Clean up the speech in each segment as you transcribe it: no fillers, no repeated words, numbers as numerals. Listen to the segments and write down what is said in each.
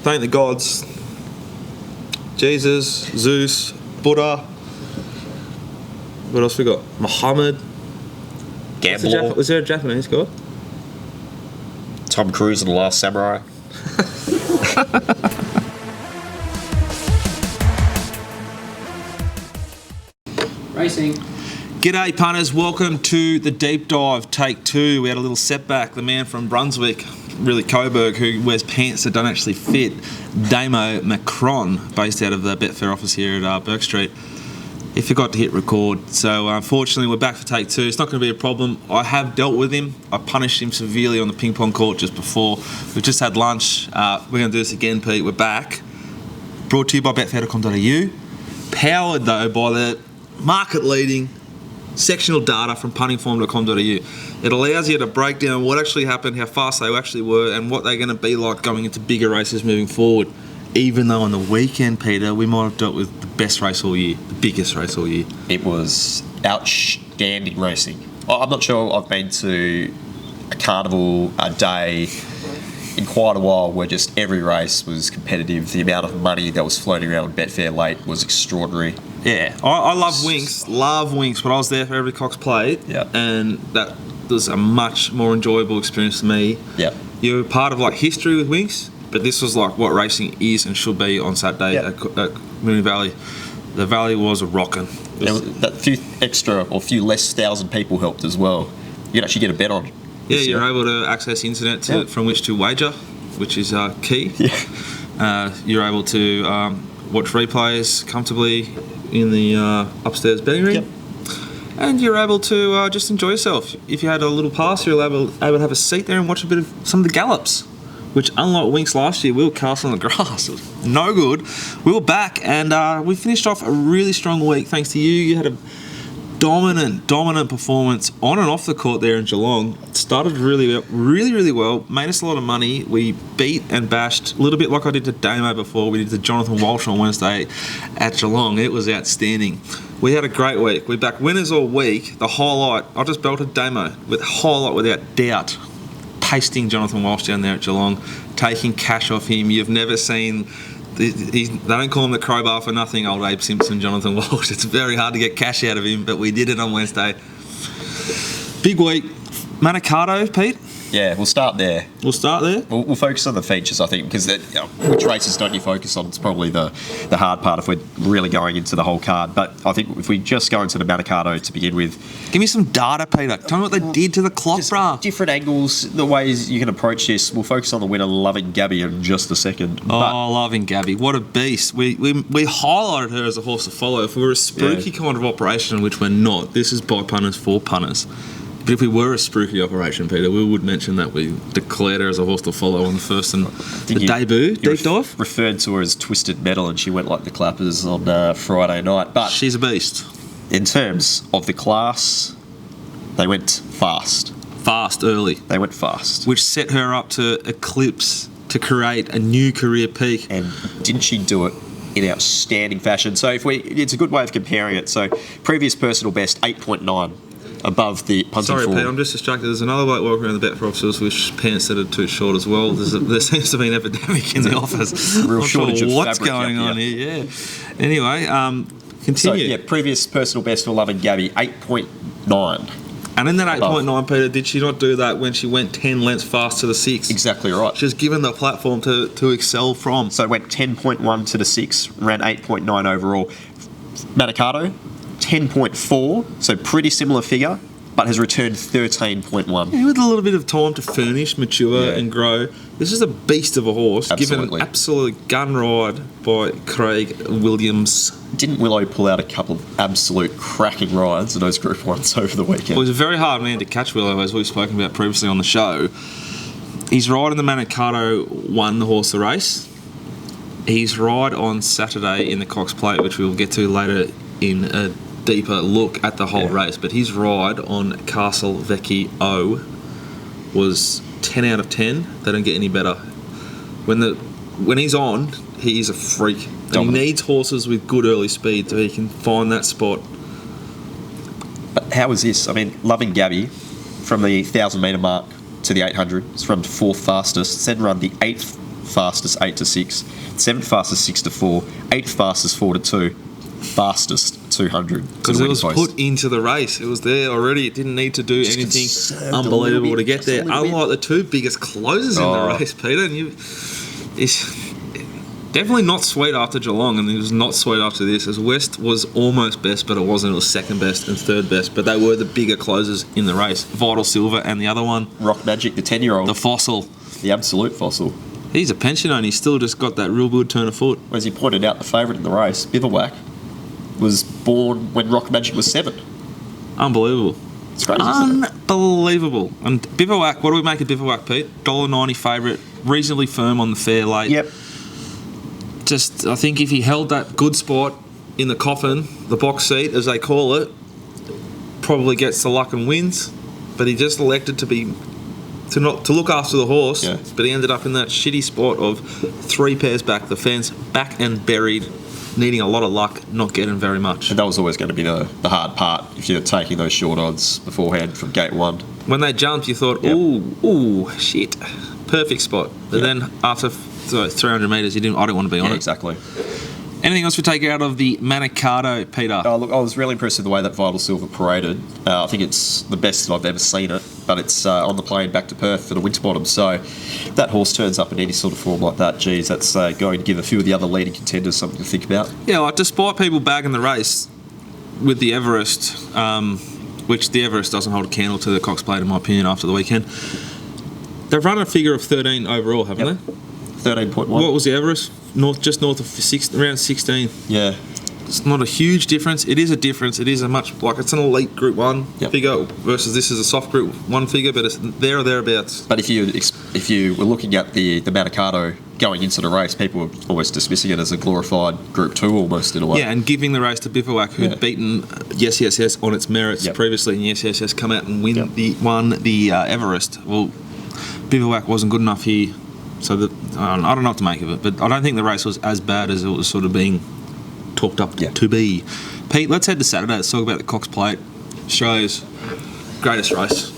thank the gods. Jesus, Zeus, Buddha. What else we got? Muhammad. Gambler. Was there a Japanese god? Tom Cruise and The Last Samurai. Racing. G'day punters, welcome to the deep dive, take two. We had a little setback. The man from Brunswick, really Coburg, who wears pants that don't actually fit, Damo Macron, based out of the Betfair office here at Burke Street. He forgot to hit record, so unfortunately we're back for take two. It's not going to be a problem. I have dealt with him. I punished him severely on the ping pong court just before. We've just had lunch. We're going to do this again, Pete. We're back. Brought to you by betfair.com.au. Powered though by the market-leading sectional data from puntingform.com.au. It allows you to break down what actually happened, how fast they actually were, and what they're going to be like going into bigger races moving forward. Even though on the weekend, Peter, we might have dealt with the best race all year, the biggest race all year. It was outstanding racing. I'm not sure I've been to a carnival a day in quite a while where just every race was competitive. The amount of money that was floating around with Betfair late was extraordinary. Yeah, I love Winx, but I was there for every Cox Plate, and that was a much more enjoyable experience for me. Yeah, you're part of like history with Winx, but this was like what racing is and should be on Saturday at Moonee Valley. The Valley was rocking. That few extra or few less thousand people helped as well. You could actually get a bet on. Yeah, you're able to access internet from which to wager, which is key. Yeah. You're able to watch replays comfortably in the upstairs betting room. And you're able to just enjoy yourself. If you had a little pass, you're able to have a seat there and watch a bit of some of the gallops, which, unlike Winx last year, we were cast on the grass. It was no good. We were back, and we finished off a really strong week thanks to you. You had a dominant performance on and off the court there in Geelong. Started really well, made us a lot of money. We beat and bashed, a little bit like I did to Damo before. We did to Jonathan Walsh on Wednesday at Geelong. It was outstanding. We had a great week. We're back winners all week. The highlight, I just belted Damo with highlight without doubt. Pasting Jonathan Walsh down there at Geelong, taking cash off him. You've never seen... They don't call him the crowbar for nothing, old Abe Simpson, Jonathan Walsh. It's very hard to get cash out of him, but we did it on Wednesday. Big week. Manikato, Pete? Yeah, we'll start there. We'll We'll focus on the features, I think, because which races don't you focus on? It's probably the hard part if we're really going into the whole card. But I think if we just go into the Manikato to begin with... Give me some data, Peter. Tell me what they did to the clock, bruh. Different angles, the ways you can approach this. We'll focus on the winner, Loving Gabby, in just a second. Loving Gabby. What a beast. We highlighted her as a horse to follow. If we were a spooky kind of operation, which we're not, this is by punters for punters. But if we were a spooky operation, Peter, we would mention that we declared her as a horse to follow on the first and the debut, deep dive. Referred to her as Twisted Metal, and she went like the clappers on Friday night. But she's a beast. In terms of the class, they went fast. Fast, early. They went fast. Which set her up to eclipse, to create a new career peak. And didn't she do it in outstanding fashion? So it's a good way of comparing it. So previous personal best, 8.9. Above the punting Sorry, form. Pete, I'm just distracted. There's another bloke walking around the Betfair offices with pants that are too short as well. There seems to be an epidemic in the office. Real shortage of what's fabric going on here. Yeah. Anyway, continue. So, previous personal best for Loving Gabby, 8.9. And in that 8.9, Peter, did she not do that when she went 10 lengths fast to the 6? Exactly right. She was given the platform to excel from. So it went 10.1 to the 6, ran 8.9 overall. Manikato, 10.4, so pretty similar figure, but has returned 13.1. Yeah, with a little bit of time to furnish, mature and grow. This is a beast of a horse, given an absolute gun ride by Craig Williams. Didn't Willow pull out a couple of absolute cracking rides in those Group 1s over the weekend? Well, it was a very hard man to catch, Willow, as we've spoken about previously on the show. His ride in the Manikato won the horse the race. His ride on Saturday in the Cox Plate, which we'll get to later in a deeper look at the whole race, but his ride on Castle Vecchio was 10 out of 10. They don't get any better. When he's on, he is a freak. And he needs horses with good early speed so he can find that spot. But how was this? I mean, Loving Gabby, from the 1,000 metre mark to the 800, it's run 4th fastest, then run the 8th fastest 8-6, 7th fastest 6-4, 8th fastest 4-2, fastest 200. Because it was put into the race. It was there already. It didn't need to do anything unbelievable to get there. Unlike the two biggest closers in the race, Peter. And it's definitely not sweet after Geelong, and it was not sweet after this. As West was almost best, but it wasn't. It was second best and third best. But they were the bigger closers in the race. Vital Silver and the other one, Rock Magic, the 10-year-old. The fossil. The absolute fossil. He's a pensioner and he's still just got that real good turn of foot. As you pointed out, the favourite in the race, Bivouac, was born when Rock Magic was 7. Unbelievable. It's crazy, isn't it? Unbelievable. And Bivouac, what do we make of Bivouac, Pete? $1.90 favourite, reasonably firm on the fair late. Yep. Just, I think if he held that good spot in the coffin, the box seat, as they call it, probably gets the luck and wins. But he just elected to look after the horse. Yeah. But he ended up in that shitty spot of 3 pairs back, the fence, back and buried, needing a lot of luck, not getting very much. And that was always going to be the hard part if you're taking those short odds beforehand from gate 1. When they jumped, you thought, Yep. ooh, shit, perfect spot. But then after 300 metres, I didn't want to be on it. Exactly. Anything else we take out of the Manikato, Peter? Look, I was really impressed with the way that Vital Silver paraded. I think it's the best that I've ever seen it, but it's on the plane back to Perth for the Winterbottom. So that horse turns up in any sort of form like that, geez, that's going to give a few of the other leading contenders something to think about. Yeah, like despite people bagging the race with the Everest, which the Everest doesn't hold a candle to the Cox Plate, in my opinion, after the weekend, they've run a figure of 13 overall, haven't they? 13.1. What was the Everest? Just north of around 16. Yeah. It's not a huge difference. It is a difference. It is a much, it's an elite Group 1 Yep. figure versus this is a soft Group 1 figure, but it's there or thereabouts. But if you were looking at the Manikato going into the race, people were almost dismissing it as a glorified Group 2 almost in a way. Yeah, and giving the race to Bivouac, who'd beaten Yes Yes Yes on its merits previously, and Yes Yes Yes come out and won the Everest. Well, Bivouac wasn't good enough here, so I don't know what to make of it, but I don't think the race was as bad as it was sort of being talked up to be. Pete, let's head to Saturday. Let's talk about the Cox Plate. Shows greatest race.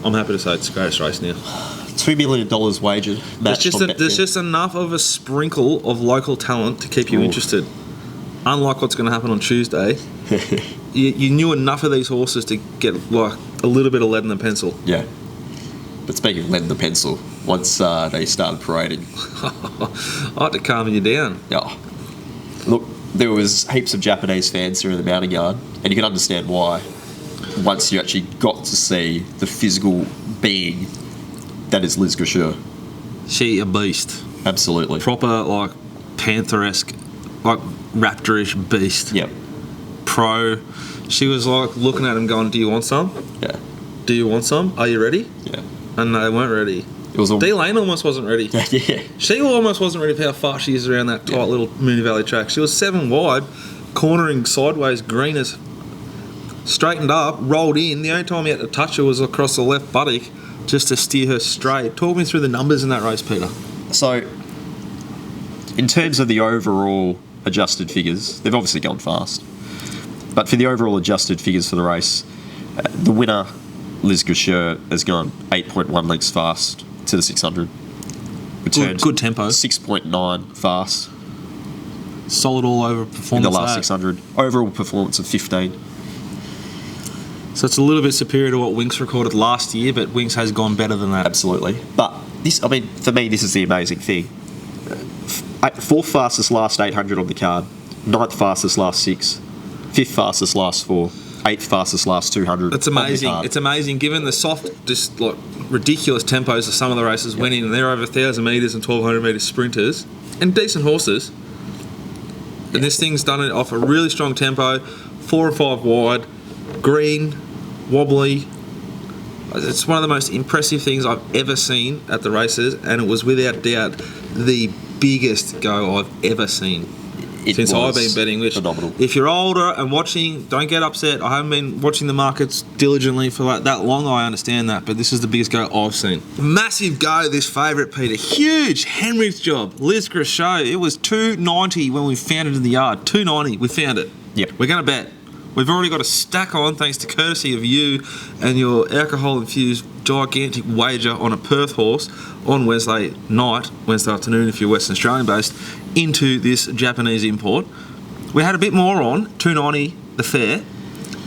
I'm happy to say it's the greatest race now. $2 million wagered. There's just enough of a sprinkle of local talent to keep you interested. Unlike what's going to happen on Tuesday, you knew enough of these horses to get like a little bit of lead in the pencil. Yeah. But speaking of lead in the pencil, once they started parading, I had to calm you down. Yeah. Look, there was heaps of Japanese fans here in the mounting yard, and you can understand why once you actually got to see the physical being that is Lys Gracieux. She a beast. Absolutely. Proper, like, panther-esque, like, raptorish beast. Yep. Pro. She was, like, looking at him going, do you want some? Yeah. Do you want some? Are you ready? Yeah. And they weren't ready. D-Lane almost wasn't ready. Yeah. She almost wasn't ready for how fast she is around that tight little Moonee Valley track. She was 7 wide, cornering sideways, green as straightened up, rolled in. The only time he had to touch her was across the left buttock just to steer her straight. Talk me through the numbers in that race, Peter. So, in terms of the overall adjusted figures, they've obviously gone fast. But for the overall adjusted figures for the race, the winner, Lys Gracieux, has gone 8.1 lengths fast to the 600. Returned Good tempo. 6.9 fast Solid all over performance. in the last 600. Overall performance of 15. So it's a little bit superior to what Winks recorded last year, but Winks has gone better than that. Absolutely. But this, I mean, for me, this is the amazing thing. 4th fastest last 800 on the card, 9th fastest last 6, 5th fastest last 4, 8th fastest last 200. It's amazing. It's amazing given the soft, just like ridiculous tempos of some of the races went in, and they're over 1,000 metres and 1,200 metre sprinters and decent horses. And this thing's done it off a really strong tempo, 4 and 5 wide, green, wobbly. It's one of the most impressive things I've ever seen at the races, and it was without doubt the biggest go I've ever seen since I've been betting. Which, phenomenal. If you're older and watching, don't get upset. I haven't been watching the markets diligently for like that long. I understand that, but this is the biggest go I've seen. Massive go, this favourite, Peter. Huge Henry's job. Lys Gracieux. It was $2.90 when we found it in the yard. $2.90. We found it. Yep. We're going to bet. We've already got a stack on, thanks to courtesy of you and your alcohol-infused gigantic wager on a Perth horse on Wednesday night, Wednesday afternoon if you're Western Australian based, into this Japanese import. We had a bit more on, $2.90 the fare.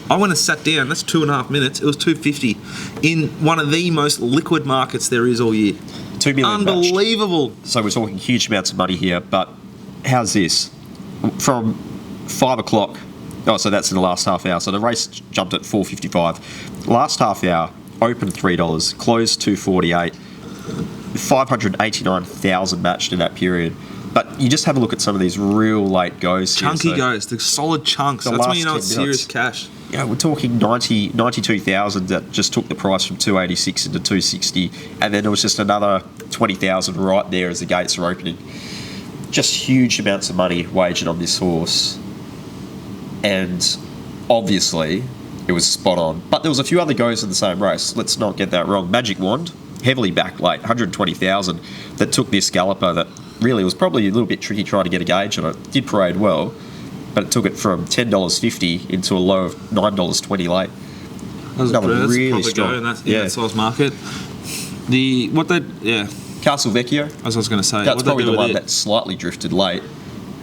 I went and sat down, that's 2.5 minutes, it was $2.50 in one of the most liquid markets there is all year. 2 million Unbelievable. matched. So we're talking huge amounts of money here, but how's this? From 5 o'clock, so that's in the last half hour, so the race jumped at $4.55. Last half hour, opened $3, closed $2.48, 589,000 matched in that period. But you just have a look at some of these real late goes here. Chunky goes, the solid chunks. That's when you know it's serious cash. Yeah, we're talking 92,000 that just took the price from 286 into 260, and then there was just another 20,000 right there as the gates are opening. Just huge amounts of money wagered on this horse, and obviously it was spot on. But there was a few other goes in the same race. Let's not get that wrong. Magic Wand, heavily back late, 120,000 that took this galloper that really was probably a little bit tricky trying to get a gauge on it. Did parade well, but it took it from $10.50 into a low of $9.20 late. That was really strong. go in that size market. Castle Vecchio. As I was going to say, that's probably the one that slightly drifted late.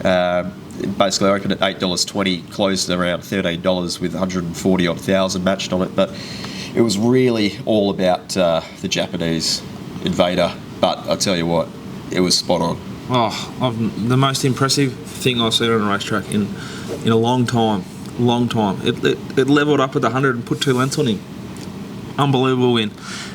Basically opened at $8.20, closed around $13 with 140 odd thousand matched on it. But it was really all about the Japanese invader. But I tell you what, it was spot on. The most impressive thing I've seen on a racetrack in a long time. It levelled up at the 100 and put 2 lengths on him. Unbelievable win.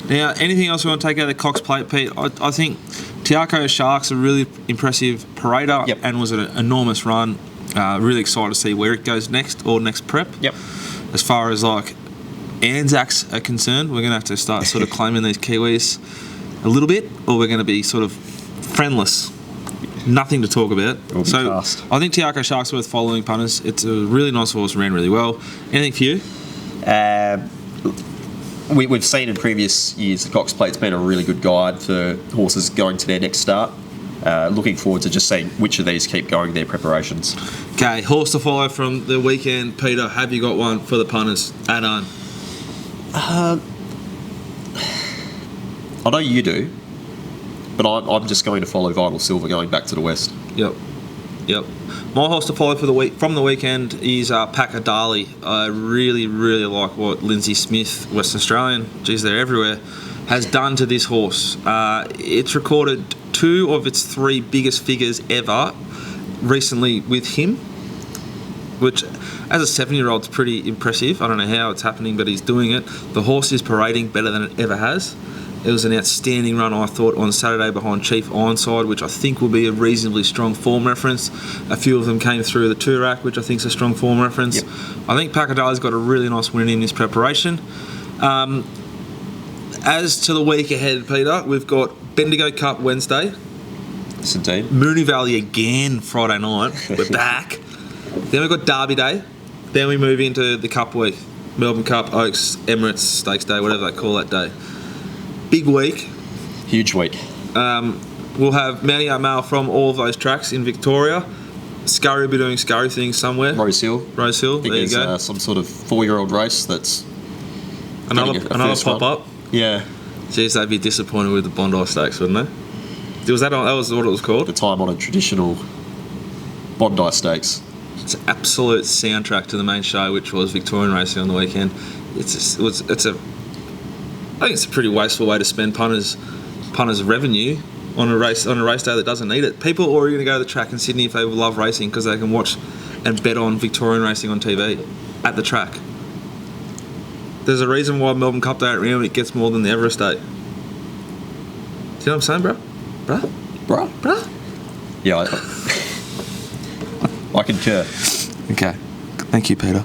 Now, anything else we want to take out of the Cox Plate, Pete? I think Tiako Shark's a really impressive parader and was an enormous run. Really excited to see where it goes next or next prep. Yep. As far as like Anzacs are concerned, we're going to have to start sort of claiming these Kiwis a little bit, or we're going to be sort of friendless. Nothing to talk about. So fast. I think Tiako Shark's worth following, punters. It's a really nice horse, ran really well. Anything for you? We've seen in previous years the Cox Plate's been a really good guide for horses going to their next start. Looking forward to just seeing which of these keep going their preparations. Okay, horse to follow from the weekend. Peter, have you got one for the punters at home? I know you do, but I'm just going to follow Vital Silver going back to the west. Yep. My horse to follow from the weekend is Pakadali. I really, really like what Lindsay Smith, Western Australian, geez, they're everywhere, has done to this horse. It's recorded 2 of its 3 biggest figures ever recently with him, which as a 7-year-old is pretty impressive. I don't know how it's happening, but he's doing it. The horse is parading better than it ever has. It was an outstanding run, I thought, on Saturday behind Chief Ironside, which I think will be a reasonably strong form reference. A few of them came through the Toorak, which I think is a strong form reference. Yep. I think Pakadali's got a really nice win in this preparation. As to the week ahead, Peter, we've got Bendigo Cup Wednesday. Yes, indeed. Moonee Valley again Friday night. We're back. Then we've got Derby Day. Then we move into the Cup week. Melbourne Cup, Oaks, Emirates, Stakes Day, whatever they call that day. Big week. Huge week. We'll have Manio Mail from all of those tracks in Victoria. Scurry will be doing Scurry things somewhere. Rosehill. There you go. Some sort of 4-year-old race that's Another pop-up. Yeah. Geez, they'd be disappointed with the Bondi Stakes, wouldn't they? That was what it was called? The time-honoured traditional Bondi Stakes. It's an absolute soundtrack to the main show, which was Victorian racing on the weekend. I think it's a pretty wasteful way to spend punters' revenue on a race day that doesn't need it. People are already going to go to the track in Sydney if they love racing because they can watch and bet on Victorian racing on TV at the track. There's a reason why Melbourne Cup Day at Round it gets more than the Everest Day. Do you know what I'm saying, bro? Yeah, I concur. Okay. Thank you, Peter.